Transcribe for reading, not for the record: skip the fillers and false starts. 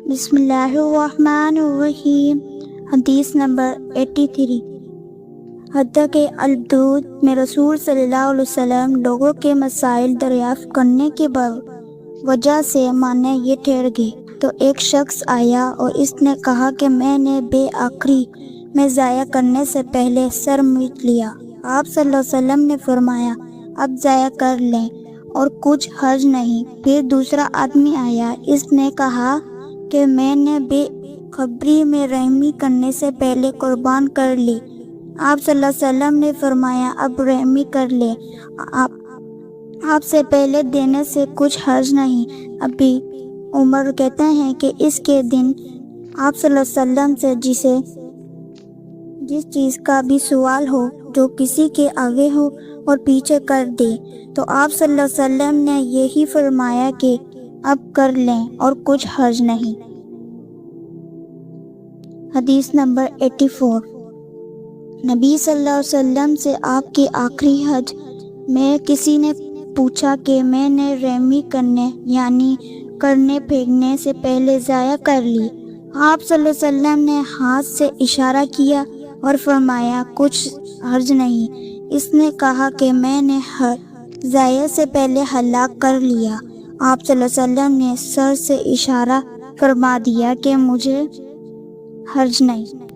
بسم اللہ الرحمن الرحیم۔ حدیث نمبر 83۔ حدیث الودود میں رسول صلی اللہ علیہ وسلم لوگوں کے مسائل دریافت کرنے کی وجہ سے معنی یہ ٹھہر گئے تو ایک شخص آیا اور اس نے کہا کہ میں نے بے آخری میں ضائع کرنے سے پہلے سر میٹ لیا۔ آپ صلی اللہ علیہ وسلم نے فرمایا اب ضائع کر لیں اور کچھ حرج نہیں۔ پھر دوسرا آدمی آیا، اس نے کہا کہ میں نے بے خبری میں رحمی کرنے سے پہلے قربان کر لی۔ آپ صلی اللہ علیہ وسلم نے فرمایا اب رحمی کر لے، آپ سے پہلے دینے سے کچھ حرج نہیں۔ ابھی عمر کہتے ہیں کہ اس کے دن آپ صلی اللہ علیہ وسلم سے جس چیز کا بھی سوال ہو جو کسی کے آگے ہو اور پیچھے کر دے تو آپ صلی اللہ علیہ وسلم نے یہی فرمایا کہ اب کر لیں اور کچھ حرج نہیں۔ حدیث نمبر 84۔ نبی صلی اللہ علیہ وسلم سے آپ کے آخری حج میں کسی نے پوچھا کہ میں نے رحمی کرنے یعنی کرنے پھینکنے سے پہلے ضائع کر لی۔ آپ صلی اللہ علیہ وسلم نے ہاتھ سے اشارہ کیا اور فرمایا کچھ حرج نہیں۔ اس نے کہا کہ میں نے ضائع سے پہلے ہلاک کر لیا۔ آپ صلی اللہ علیہ وسلم نے سر سے اشارہ فرما دیا کہ مجھے حرج نہیں۔